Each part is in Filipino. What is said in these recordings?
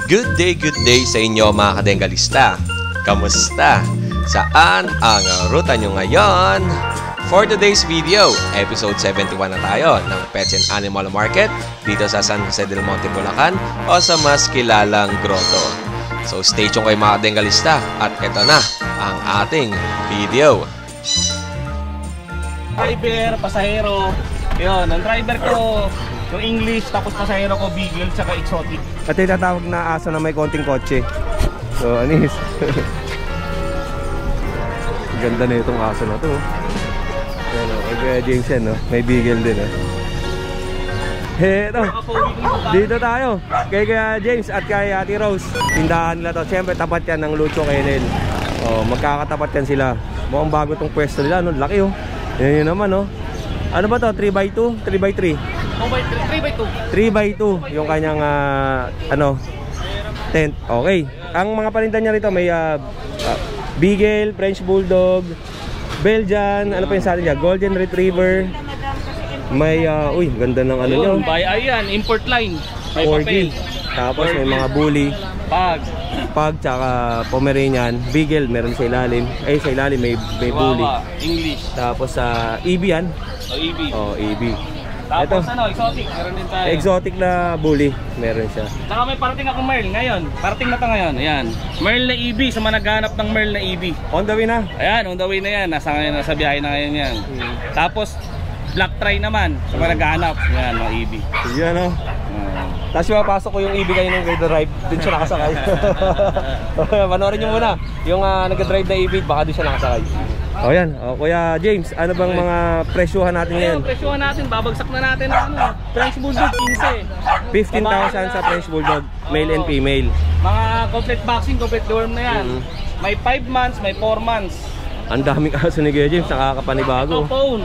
Good day sa inyo mga kadengalista. Kamusta? Saan ang ruta nyo ngayon? For today's video, episode 71 na tayo ng Pets and Animal Market dito sa San Jose del Monte, Bulacan o sa mas kilalang grotto. So stay tuned kayo mga kadengalista at ito na ang ating video. Driver, pasahero, yun, ang driver ko yung English, tapos pasahero ko Beagle tsaka exotic. At itatawag na aso na may konting kotse. So, anis. Ganda na itong aso na to. Ayan o, kaya James yan, no? May Beagle din, eh. Eto, dito tayo kay James at kay Ate Rose. Tindahan nila to. Siyempre, tapat yan ng Lucho Kennel. O, magkakatapat yan sila. Mukhang bago tong pwesto nila, no? Laki, oh. Yan yun naman, no? Ano ba to? 3x2? 3x3? 3x2 yung kanyang tent. Okay. Ang mga paninda niya rito may Beagle, French Bulldog, Belgian, ano pa yung sa atin niya? Golden Retriever. May uy, ganda ng ano niyo. Bay yan, import line. May papel. Tapos may mga bully. Pug tsaka Pomeranian. Beagle meron sa ilalim. Ay sa ilalim may bully. English. Tapos sa EB yan. EB. Oh, EB. Tapos ito, exotic, meron din tayo. Exotic na bully, meron siya. Saka may parating akong Merl ngayon. Parating na to ngayon, ayan. Merl na EB, sa mga naghahanap ng Merl na EB. On the way na? Ayan, on the way na yan. Nasa biyahe na ngayon yan. Tapos, black try naman, sa mga naghahanap. Ayan, mga EB. Yan o. Tapos mapasok ko yung EB kayo ng drive, dun siya nakasakay. Panoorin nyo muna yung nag-drive na EB, baka dun siya nakasakay. O yan, Kuya James, ano bang mga presyuhan natin ngayon? Presyuhan natin, babagsak na natin ang French Bulldog 15. 15,000 sa French Bulldog, male and female. Mga complete vaccine, complete dorm na yan. May 5 months, may 4 months. Ang daming aso ni Kuya James, nakakapanibago. Ito phone.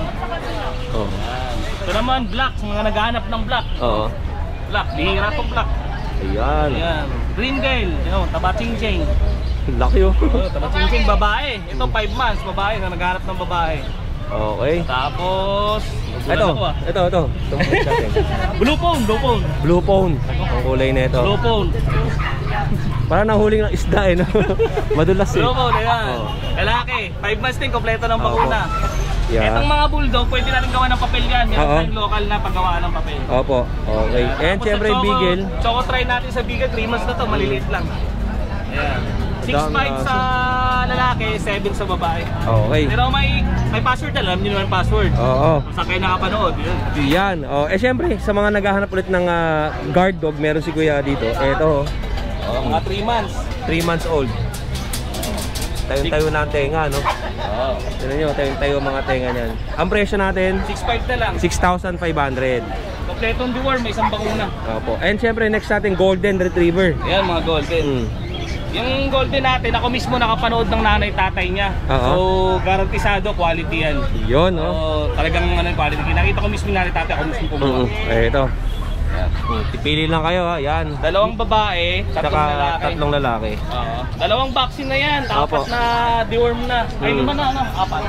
Ito naman black, mga naghahanap ng black. Oo. Black, bihira itong black. Ayan. Green Gale, taba ching-ching. Laki oh. Taba ching-ching, babae. Ito 5 months, babae na naghahanap ng babae. Okay. Tapos ito. Blue phone. Blue phone. Ang kulay na ito. Blue phone. Parang nahuling ng isda eh, no? Madulas eh. Blue phone, ayan. Lalaki, 5 months din, kompleto ng bakuna. Itong mga bulldog, pwede natin gawa ng papel yan. Meron tayong local na paggawaan ng papel. Opo, okay. And syempre yung Beagle. Choco try natin sa Beagle, 3 months na to, maliliit lang. Ayan. 6'5 sa lalaki, 7 sa babae. Okay. Pero may password na, alam nyo naman password. Oo. Sa kayo nakapanood, yun. Yan. Syempre, sa mga naghahanap ulit ng guard dog, meron si Kuya dito. Eto. Mga 3 months. 3 months old. Tayo na ang tenga, no? Oo. Tignan nyo, tayo mga tenga niyan. Ang presyo natin? 6'5 na lang. 6,500. Kompletong deworm, may isang bakuna. Opo. And syempre, next natin, Golden Retriever. Ayan, mga golden. Yung golden natin, ako mismo nakapanood ng nanay-tatay niya. So, garantisado, quality yan. Yun, no? So, talagang quality. Nakita ko mismo yung nanay-tatay, ako mismo kumuha. Ito. Pipili lang kayo, ha? Yan. 2 babae, 3 lalaki. 3 lalaki. 2 vaccine na yan, 4 na deworm na. Ay, 5 na, 4.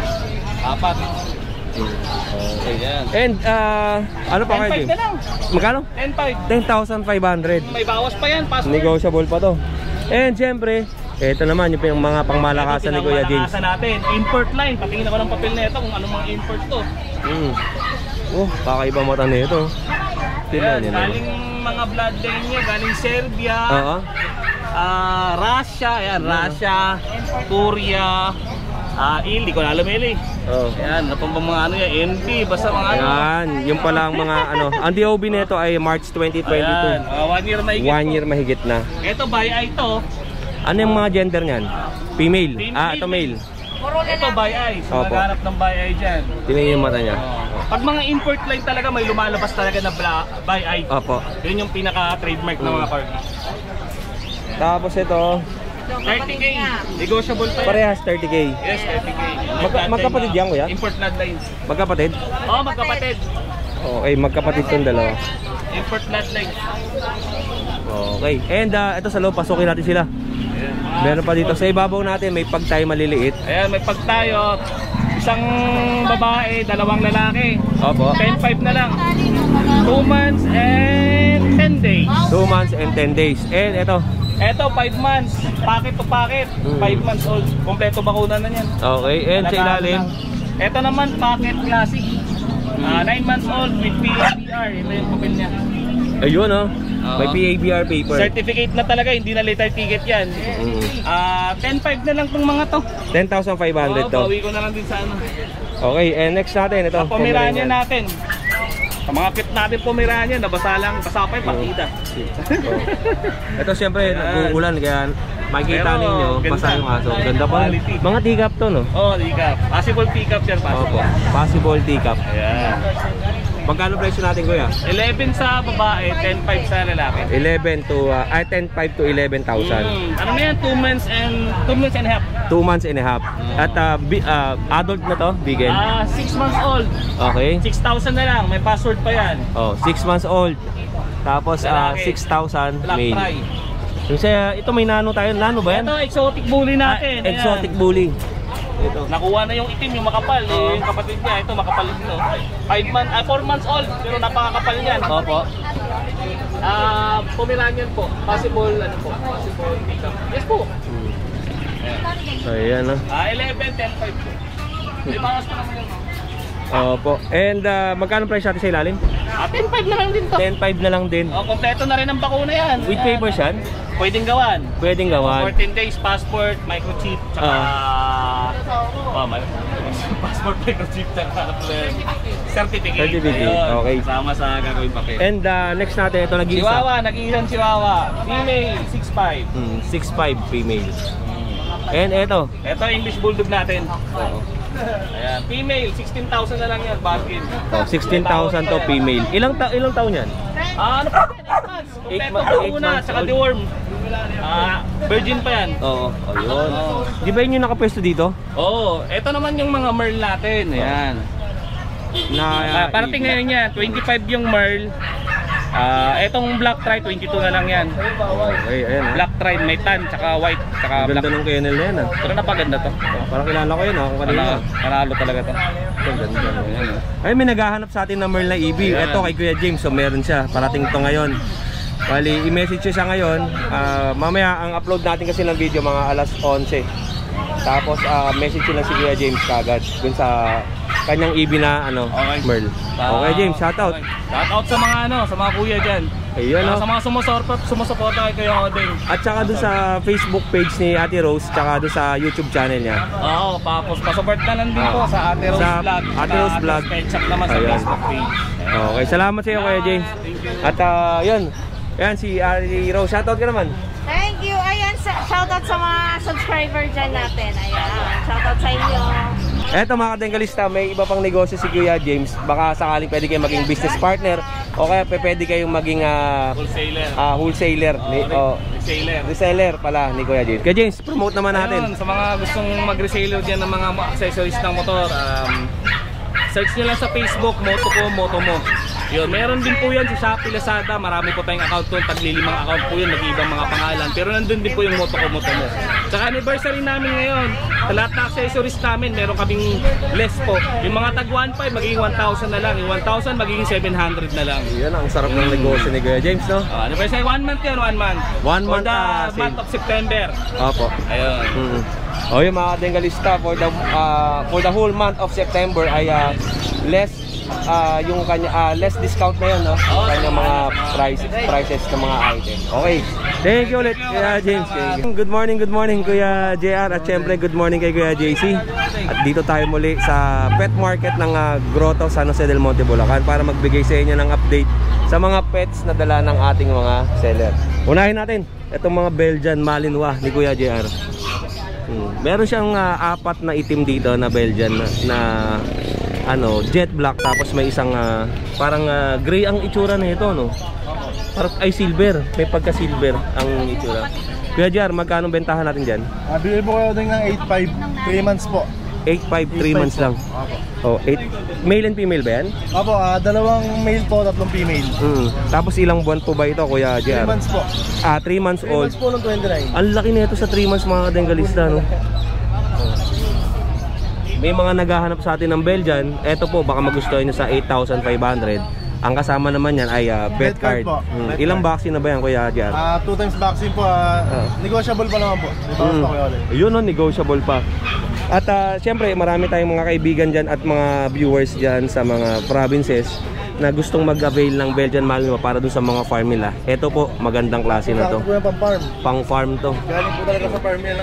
Okay, yan. And, ano pa kayo? 10,500 na lang. Magkano? 10,500. 10,500. May bawas pa yan, password. Negotiable pa to. And syempre, ito naman yung mga pangmalakasan ni Kuya James. Pangmalakasan natin, import line. Patingin ako ng papel na ito kung anong mga import to. Kakaiba mata na ito. Galing mga bloodline niya, galing Serbia, Russia, Russia, Korea, hindi ko alam eh. Ayan, napang mga ano yan, NP, basta mga ano. Ayan, yung pala ang mga ano. Ang DOB nito ay March 2022. Ayan, 1 year mahigit. 1 year mahigit na. Ito, by-eye to. Ano yung mga gender niyan? Female? Ito male. Ito, by-eye. So, naghanap ng by-eye dyan. Tingnan yung mata niya. Pag mga import line talaga, may lumalabas talaga na by-eye. Opo. Yun yung pinaka-trademark ng mga corgi. Tapos ito 30K. Negotiable pa yan. Parehas 30K. Yes, 30K. Magkapatid yan, Kuya? Import bloodlines. Magkapatid? Oo, magkapatid. Okay, magkapatid itong dalawa. Import bloodlines. Okay. And ito sa loob, pasukin natin sila. Meron pa dito. Sa ibabaw natin, may pag tayo maliliit. Ayan, may pag tayo. Isang babae, 2 lalaki. Opo. 10,500 na lang. 2 months and 10 days. 2 months and 10 days. And ito, Eto, 5 months. Packet to packet. 5 months old. Kompleto bakuna na yan. Okay, and sa ilalim? Ito naman, packet classic. 9 months old with PABR. Ito yung papel niya. Ayun, oh. May PABR paper. Certificate na talaga, hindi na lethal ticket yan. 10.5 na lang itong mga to. 10,500 to. Bawi ko na lang din sa ano. Okay, and next natin, ito. Pomeranian natin. Sa mga pit natin Pomeranian, nabasa lang, basa pa yung pakita. Ito siyempre, nag-uulan, kaya makikita Pero, ninyo, ganda. basa yung aso. Ganda pa. Quality. Mga teacup to, no? Oh, teacup. Possible teacup yan, possible. Possible teacup. Ayan. Magkano presyo natin, kuya? 11 sa babae, 10.5 sa lalaki. 10,500 to 11,000. Ano na yan? 2 months and a half. 2 months and a half. At adult na to, bigel? 6 months old. Okay. 6,000 na lang, may password pa yan. Oh, 6 months old. Tapos Lalaki. 6,000 Black male. try. Yung ito may nano tayo. Nano ba yan? Ito, exotic bully natin. Ayan. Exotic bully. Ito. Nakuha na yung itim, yung makapal. Yung kapatid niya, ito makapal din. 4 months old, pero napakakapal niyan. Opo. Pomeranian po. Possible, possible pickup. Yes po. So, ayan, no? 11, 10.5 po. May bawas pa naman yun. Opo. And magkano price natin sa ilalim? 10.5 na lang din to. 10,500 na lang din. Kompleto na rin ang bakuna yan. With papers yan? Pwedeng gawan. Pwedeng gawan. 14 days, passport, microchip, tsaka... passport, microchip, tsaka certificate. Certificate, Ayun, okay. Kasama sa gagawin papel. And next natin, ito nag-iisa. Chihuahua, nag-iisang Chihuahua. Female, 6'5". 6'5 female. And ito. Ito English Bulldog natin. Ayan, female, 16,000 na lang yan, bargain. 16,000 to female. Ilang taon yan? Ano pa yan? 8 months. Kompleto pa una, tsaka deworm. Virgin pa yan. Oo, ayun. Di ba yun yung nakapwesto dito? Oo, ito naman yung mga Merl natin. Ayan. Parating ngayon yan, 25 yung Merl. Etong black tri, 22 na lang yan. Okay, ayan. Black tri, may tan, tsaka white, tsaka Ang black. ganda ng kennel na yan. Pero napaganda to. Parang kilala ko yun, kung kanina. Panalo talaga to. Ang ganda. Ay, may naghahanap sa atin ng Merl na EB. Ito kay Kuya James, so meron siya. Parating to ngayon. Bali, i-message siya ngayon. Mamaya, ang upload natin kasi ng video mga alas 11. Tapos, message lang si Kuya James kagad dun sa kanyang EB na Merl. Okay, James, shoutout. Shoutout sa mga sa mga kuya dyan. Ayun, Sa mga sumusuporta kay Kuya Odeng. At saka dun sa Facebook page ni Ate Rose, tsaka dun sa YouTube channel niya. Oo, tapos pasupport na lang din po sa Ate Rose Sa Vlog. Ate Rose Vlog. Page-up naman sa Ayan. Facebook page. Okay, salamat sa iyo Kuya James. At yun, yan si Ate Rose, shoutout ka naman. Thank you. Ayan, shoutout sa mga subscriber dyan natin. Ayan, shoutout sa inyo. Eto mga kadengalista, may iba pang negosyo si Kuya James. Baka sakaling pwede kayong maging business partner o kaya pwede kayong maging wholesaler. Reseller pala ni Kuya James. Kuya James, promote naman natin. Ayun, sa mga gustong mag-reseller dyan ng mga accessories ng motor, search nyo lang sa Facebook, Motomo. Yun, meron din po yan sa Shopee, Lazada. Marami po tayong account doon, tagli-5 account po yun, nag-iibang mga pangalan. Pero nandun din po yung Motomo. Tsaka anniversary namin ngayon, sa lahat na accessories namin, meron kaming less po. Yung mga tag 1.5 magiging 1,000 na lang, yung 1,000 magiging 700 na lang. Yan ang sarap ng negosyo ni Kuya James, no? Anniversary, 1 month yan, 1 month. 1 month for the sale. month of September. Opo. Ayun. O yung mga kadengalista, for the whole month of September ay less yung less discount na yun, no? Kanyang mga prices ng mga item. Okay. Thank you ulit, Kuya James. Good morning Kuya JR. At syempre, good morning kay Kuya JC. At dito tayo muli sa pet market ng Grotto, San Jose del Monte, Bulacan para magbigay sa inyo ng update sa mga pets na dala ng ating mga seller. Unahin natin itong mga Belgian Malinois ni Kuya JR. Meron siyang 4 na itim dito na Belgian na jet black, tapos may isang parang gray ang itsura na ito, no? Parang ay silver, may pagka silver ang itsura. Kuya JR, magkano bentahan natin diyan? Bigay po kayo ng 8.5, 3 months po. 8.5, 3 months lang. Oh, 8 male and female ba yan? Opo, 2 male po, 3 female. Tapos ilang buwan po ba ito, Kuya JR? 3 months po. 3 months 3 old. months po ng 29. Ang laki nito sa 3 months mga kadengalista, no? May mga naghahanap sa atin ng Belgian. Ito po, baka magustuhan nyo sa 8,500. Ang kasama naman yan ay vet card. po. Vet Ilang card. vaccine na ba yan, Kuya JR? 2 times vaccine po. Negotiable pa naman po. Ito pa Kuya Odeng. Yun, no, negotiable pa. At syempre, marami tayong mga kaibigan dyan at mga viewers dyan sa mga provinces na gustong mag-avail ng Belgian Malinois para dun sa mga farm nila. Ito po, magandang klase na to. Saan po yung pang-farm? Pang farm to. Galing po talaga sa farm yan.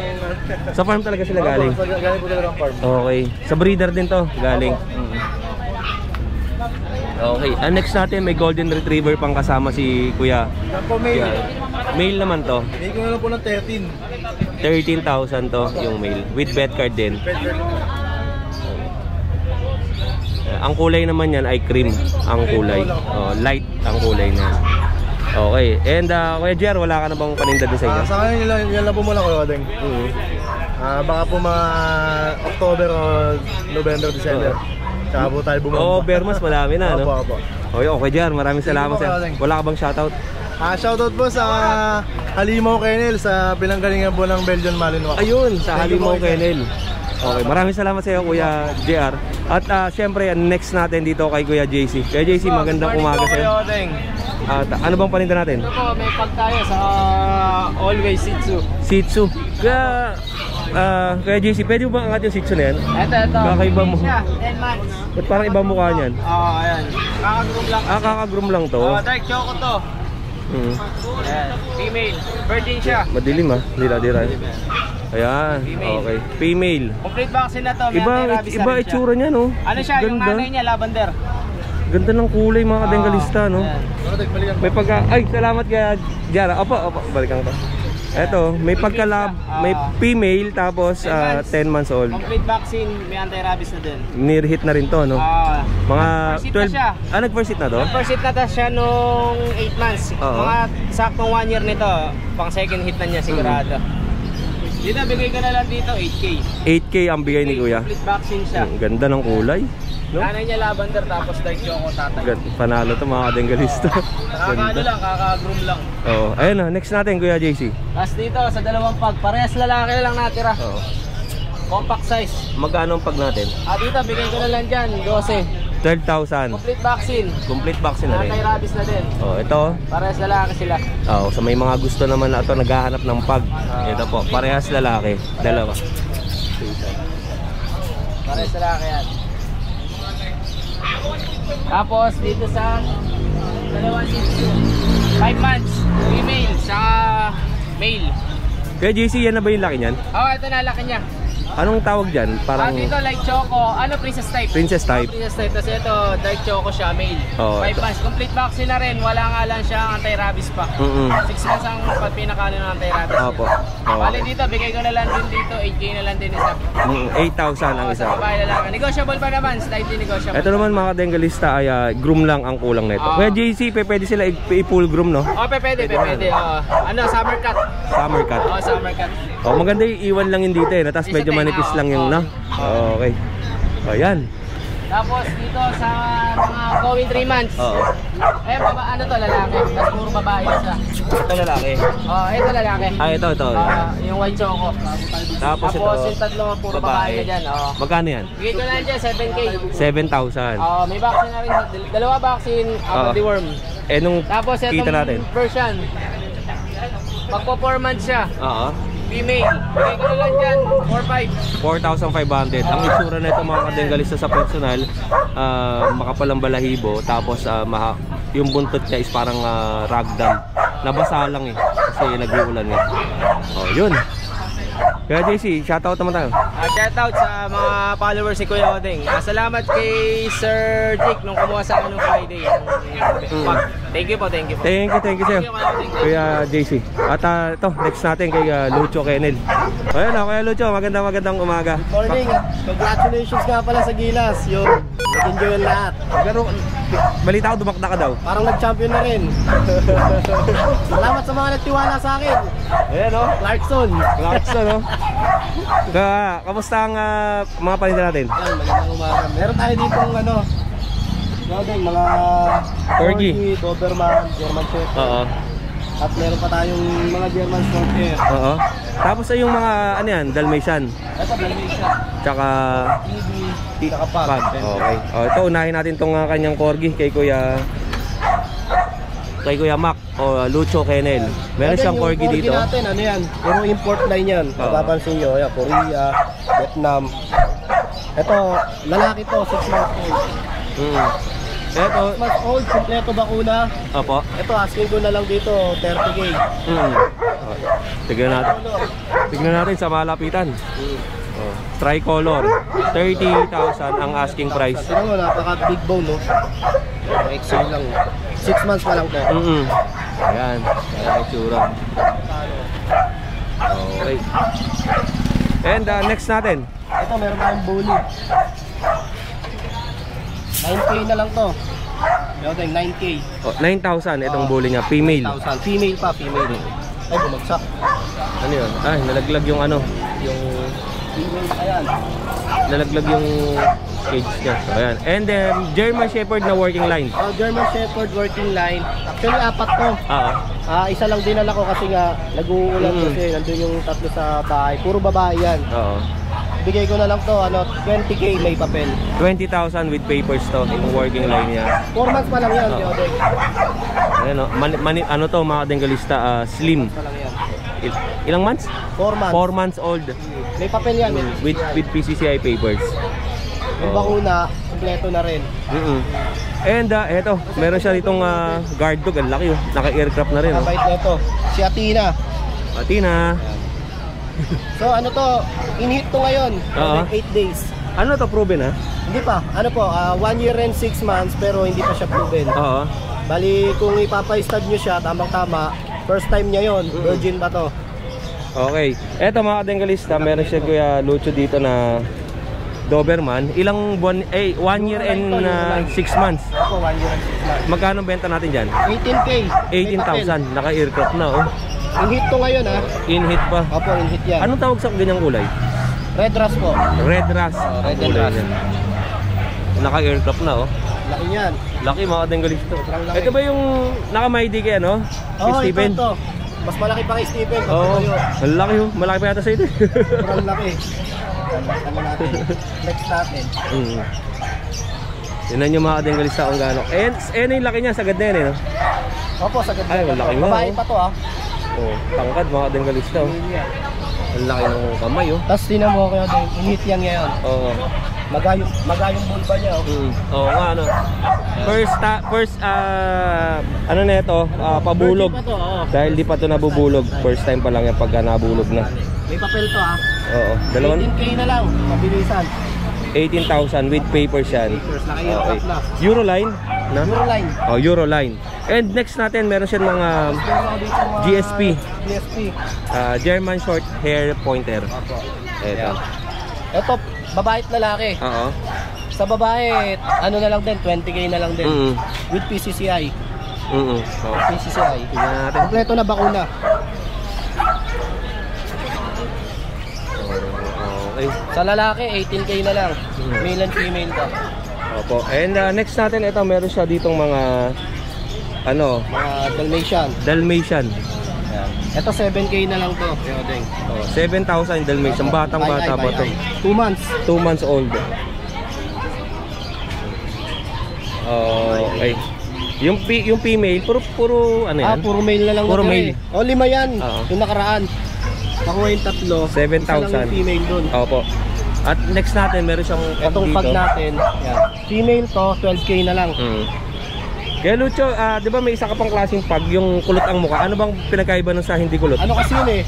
Sa farm talaga sila galing. Galing po talaga ang farm. Okay. Sa breeder din to, galing. Okay. Next natin, may golden retriever pang kasama si Kuya. Yan po male. Male naman to. May ko na lang po ng 13. 13,000 to yung male. With vet card din. Ang kulay naman yan ay cream ang kulay. Light ang kulay na. Okay. And Kuya Jer, wala ka na bang paninda doon sa inyo? Sa akin, yan lang po muna Kuya Odeng. Baka po mga October o November, December. Tsaka po tayo bumaba. Bermas, madami na, no? Opo. Okay, Jer, maraming salamat Sige po, sa. Kuya Odeng. Wala ka bang shoutout? Shoutout po sa Halimaw Kennel sa pinanggalingan po ng Belgian Malinois. Ayun, sa Thank you Halimaw po, Kennel. Okay, maraming salamat sa iyo, Kuya JR. At syempre, next natin dito kay Kuya JC. Kuya JC, magandang umaga sa iyo. At ano bang paninda natin? Ito po, may pag tayo sa Always Shih Tzu. Shih Tzu. Kuya JC, pwede mo ba angat yung Shih Tzu na yan? Ito. Kakaiba mo. Siya, 10 months. Ba't parang ibang mukha niyan? Ayan. Kakagroom lang. Kakagroom lang to. Dark choco to. Ayan. Female. Virgin siya. Madilim Dira-dira. Ayan. Female. Okay. Female. Complete vaccine na to. May anti-rabies na Iba rin siya. itsura niya, no? Ano siya, yung Ganda. nanay niya, lavender. Ganda ng kulay, mga kadengalista, no? Ayan. May pagka... Ay, salamat kaya Jara. Opo, balikan ko. Eto, may pagka-lab, may female, tapos 10 months old. Complete vaccine, may anti-rabies na din. Near-hit na rin to, no? Mga First hit na 12... siya. Nag-first hit na to? First hit na to siya nung 8 months. Oo. Mga saktong 1 year nito, pang second hit na niya sigurado. Dito, bigay ko na lang dito, 8K. 8K ang bigay ni Kuya. Complete vaccine siya. Ganda ng kulay, no? Nanay niya lavender, tapos dark choco tatay. Panalo to, mga kadengalista. Nakakaano lang, kaka-groom lang. Oh, ayun na, next natin, Kuya JC. Tapos dito, sa dalawang pag, parehas lalaki lang natira. Oo. Compact size. Magkano ang pag natin? Dito, bigay ko na lang dyan, 12. 12,000. Complete vaccine. Complete vaccine na rin. Anti-rabies na din. Oh, ito. Parehas lalaki sila. Oh, sa may mga gusto naman na ito, naghahanap ng pag. Ito po, parehas lalaki. Dalawa. Parehas lalaki yan. Tapos dito sa dalawang Shih Tzu, 5 months, female, sa male. Kaya JC, yan na ba yung laki niyan? Ito na laki niya. Anong tawag dyan? Parang Dito light choco, princess type. princess type. Princess type, tapos ito dark choco siya, male. Oo, 5 ito. months, complete vaccine na rin, wala nga lang siya anti-rabies pa. 6 months ang pinakano ng anti-rabies. Opo. Oo. Bali dito, bigay ko na lang din dito, 8K na lang din isa. 8,000 ang isa. Sa babae lalaki. Negotiable pa naman, slightly negotiable. Ito naman mga kadengalista ay groom lang ang kulang nito. Kaya JC, pwede sila i-full groom, no? Pwede. Summer cut. Summer cut. Summer cut. Maganda yung iwan lang yun dito Tapos medyo manipis lang yung Okay. Ayan. Tapos dito sa mga going 3 months. Ano to, lalaki. Tapos puro babae siya. Ito lalaki. Ito lalaki. Ito. Yung white choco. Tapos ito, yung tatlo puro babae na dyan. Magkano yan? Bigay ko lang dyan, 7K. 7,000. May vaccine na rin. Dalawa vaccine, deworm. Nung Tapos kita natin. itong version, magpo 4 months siya. Female. Bigay ko na lang dyan, 4,500. 4,500. Ang itsura na ito mga kadengalista sa personal, makapalang balahibo. Tapos yung buntot niya is parang ragdoll. Nabasa lang kasi nag-uulan nga. Yun. Kaya JC, shoutout naman tayo. Shoutout sa mga followers ni Kuya Odeng. Salamat kay Sir Jake nung kumuha sa akin nung Friday. Thank you po. Thank you sir. Kuya JC. At ito, next natin kay Lucho Kennel. Ayun Kuya Lucho, magandang umaga. Morning. Congratulations nga pala sa Gilas. Nag-enjoy ang lahat. Pero balita ko dumakda ka daw. Parang nag-champion na rin. Salamat sa mga nagtiwala sa akin. Ayan Clarkson, kamusta ang mga paninda natin? magandang umaga. Meron tayo dito mga Corgi, Doberman, German Shepherd. At meron pa tayong mga German Shorthair. Tapos ay yung mga Dalmatian. Ito, Dalmatian. Tsaka Tsaka Pug. Okay. Ito unahin natin tong kanyang Corgi kay Kuya kay Kuya Mac o Lucho Kennel. Meron Then, siyang yung corgi dito. natin, ano yan? Puro import line yan. Mapapansin nyo, yan, Korea, Vietnam. Ito, lalaki to, 6 months old. Ito, 6 months old, kompleto bakuna. opo. Ito, asking ko na lang dito, 30K. Tignan natin. Tignan natin sa malapitan. Tricolor, 30,000 ang asking price. Tignan mo, napaka big bone, no? XL lang. 6 months pa lang to. Ayan, ayan ang itsura. Okay. And next natin. Ito, meron tayong bully. 9K na lang to. Yodeng, 9K. 9,000 itong bully niya, female. 1,000. Female pa, female. Ay, bumagsak. Ano yun? Ay, nalaglag yung ano, yung Female, ayan. nalaglag yung cage niya. So, ayan. And then, German Shepherd na working line. German Shepherd working line. Actually, 4 to. Isa lang dinala ko kasi nga nag-uulan kasi nandun yung 3 sa bahay. Puro babae yan. Oo. Bigay ko na lang to, 20K may papel. 20,000 with papers to, yung working line niya. 4 months pa lang yan, Yodeng. Ayan o, ano to mga Dengalista, slim. Pa lang yan. Ilang months? 4 months. 4 months old. May papel yan. With PCCI papers. Yung bakuna, kompleto na rin. And eto, meron siya ditong guard dog, ang laki oh. Naka-aircraft na rin oh. Kabait na ito. Si Athena. Athena. So ano to, in-hit to ngayon. 8 days. Ano to, proven ha? Hindi pa. Ano po, 1 year and 6 months pero hindi pa siya proven. Oo. Bali, kung ipapa-stud nyo siya, tamang-tama, first time niya yon, virgin pa to. Okay. Eto mga Dengalista, meron siya Kuya Lucho dito na Doberman. Ilang buwan, 1 year and 6 months. Ako, 1 year and 6 months. Magkano benta natin dyan? 18K. 18,000. Naka-aircraft na oh. In-hit to ngayon ha. In-hit pa. Opo, in-hit yan. Anong tawag sa ganyang kulay? Red Ras po. Red Ras. Red and Ras. Naka-aircraft na oh. Laki yan. Laki mga Dengalista. Sobrang laki. Ito ba yung naka-MyD kay ano? Si Oo, Steven? ito. Mas malaki pa kay Steven. Oo. Ang laki oh. Malaki pa yata sa ito. Sobrang laki. Ano natin? Next natin. Yun yung mga Dengalista kung gaano. And yung laki niya, sagad na yan eh no? Opo, sagad na. Ay, malaki nga, babae oh. pa to ha. Oh, tangkad mga Dengalista oh. Ang laki ng kamay oh. Tapos tinan mo kayo din, in-hit yan ngayon. Oo. Magayong bulba niya oh. Oo nga ano. First ano na ito, pabulog. Virgin pa to, oo. Dahil di pa to nabubulog. First time pa lang yan pagka nabulog na. May papel to ha. Oo. 18K na lang, mabilisan. 18,000 with papers yan. Papers, naka-aircraft na. Euroline na? Euroline. Oh, Euroline. And next natin meron siyang mga Meron ako dito mga GSP. GSP. German short hair pointer. Opo. Ito. Ito, babae at lalaki. Oo. Sa babae, ano na lang din, 20K na lang din. With PCCI. Oo. PCCI. Tingnan natin. Kompleto na bakuna. Okay. Sa lalaki, 18K na lang. Male and female ka. Opo. And next natin ito, meron siya ditong mga ano, Mga Dalmatian. Dalmatian. Ito 7K na lang to. Yodeng. 7,000 Dalmatian. Batang bata pa to. 2 months. 2 months old. Okay. Yung female, puro ano yan? Puro male na lang. Puro natira male. eh. O, 5 yan. Oo. Yung nakaraan. Nakuha yung 3. 7,000. Isa lang yung female dun. Opo. At next natin, meron siyang Itong pag natin, yan. Female to, 12K na lang. Kaya Lucho, di ba may isa ka pang klaseng pag, yung kulot ang mukha? Ano bang pinagkaiba nun sa hindi kulot? Ano kasi yun eh,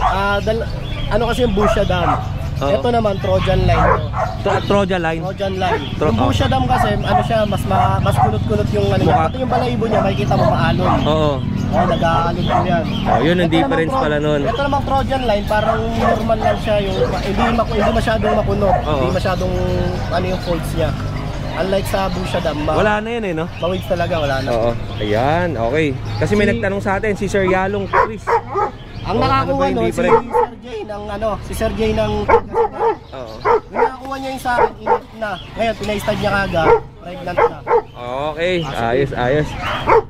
ano kasi yung Busha Dam. Oo. Ito naman, Trojan line to. Trojan line. Trojan line. Yung Busha Dam kasi, ano siya, mas kulot-kulot yung ano niya. Mukha. Pati yung balahibo niya, makikita mo maalon. Oo. Nag-aalon po yan. Yun ang Ito difference naman, pala nun. Ito naman Trojan line, parang normal lang siya. Yung, hindi masyadong makunot. Oo. Hindi masyadong ano yung folds niya. Unlike sa Busha Dam, Wala na yun eh, no? mawid talaga, wala na. Oo. Ayan, okay. Kasi may nagtanong sa atin, si Sir Yalong Chris. Ang ano ba nakakuha yung nun, si difference? Sir Jay ng si Sir Jay ng Oo. yung nakakuha niya yung sa akin, init na. Ngayon, pinaistad niya kaga, pregnant na. Okay, ayos, ayos.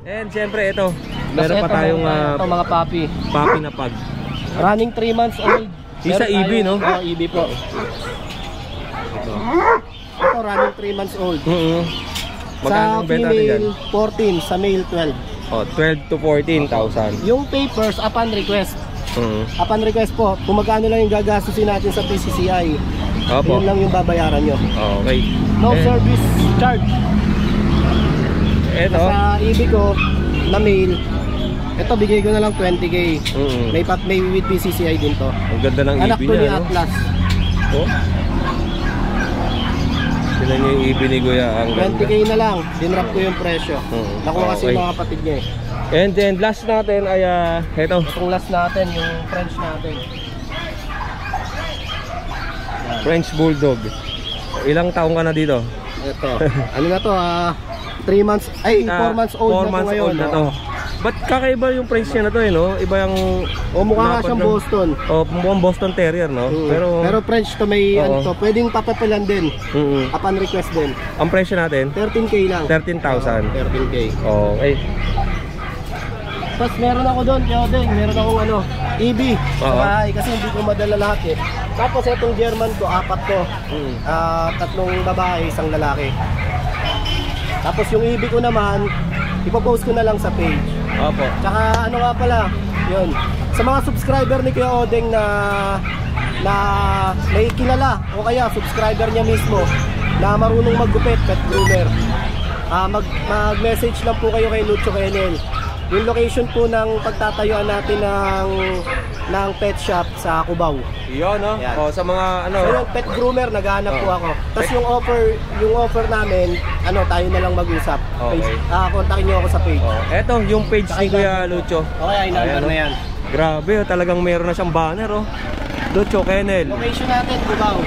And siyempre ito, meron pa tayong ito, mga papi. papi na pag. Running 3 months old. Isa Meron EB, tayong- no? Oo, EB po. Ito, running 3 months old. Magkano Sa ang benta natin dyan? female, 14. Sa male, 12. Oh, 12 to 14,000. Yung papers, upon request. Mm. Upon request po, kung magkano lang yung gagastusin natin sa PCCI, Opo. yun lang yung babayaran nyo. Okay. No service charge. Eto. Sa EB ko, na mail, ito bigay ko na lang 20k. May with PCCI din to. Ang ganda ng Anak EB to ni niya, no? Atlas. Oh. Sila niya yung EB ni Kuya. Ang ganda. 20k na lang, dinrap ko yung presyo. Nakuha kasi Okay. yung mga kapatid niya eh. And then last natin ay eto. Itong last natin, yung French natin. French Bulldog. Ilang taong ka na dito? Ito. Ano na to, 3 months, ay 4 months old 4 na to months ngayon. old na to. Ba't kakaiba yung French niya na to eh, no? Iba yung... O mukha nga siyang napad- Boston. Oh, mukhang Boston Terrier, no? Pero French to, may Oo. ano to, pwedeng papapilan din. Mm-mm. Upon request din. Ang presyo natin? 13k lang. 13,000. 13k. Okay. Tapos meron ako doon, Kyodeng, meron akong ano, EB. Oo. Sa bahay, kasi hindi ko madala lahat eh. Tapos itong German ko, 4 to. 3 babae, 1 lalaki. Tapos yung EB ko naman, ipopost ko na lang sa page. Opo. Tsaka ano nga pala, yun. Sa mga subscriber ni Kuya Odeng na may kilala o kaya subscriber niya mismo na marunong maggupit, pet groomer, mag-message lang po kayo kay Lucho Kenel. Yung location po ng pagtatayuan natin ng pet shop sa Cubao. Yun, no? Yan. O, sa mga ano... So yung pet groomer, naghahanap po ako. Tapos yung offer namin, tayo na lang mag-usap. Okay. Kontakin niyo ako sa page. Eto, yung page ni Kuya Lucho. Okay, ay number Ayan, na no? yan. Grabe, talagang meron na siyang banner, oh. Lucho Kenel. Location natin, Cubao.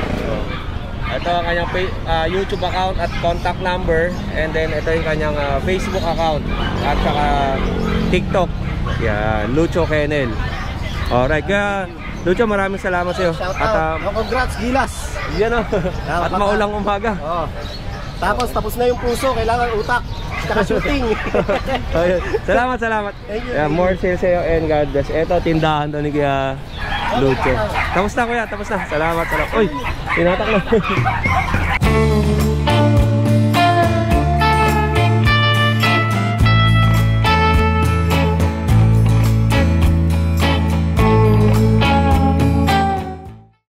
Ito ang kanyang YouTube account at contact number. And then ito yung kanyang Facebook account at saka TikTok. Yan, Lucho Kenel. Alright, kaya Lucho, maraming salamat sa iyo. Shout At out. Congrats, Gilas. yan, oh. At maulang umaga. Oo. Tapos na yung puso, kailangan utak. Tsaka shooting. Ayun. Salamat. Thank you. Yeah, more sales sa iyo and God bless. Ito, tindahan to ni Kuya Lucho. Tapos na, Kuya. Tapos na. Salamat. Uy, tinatak na.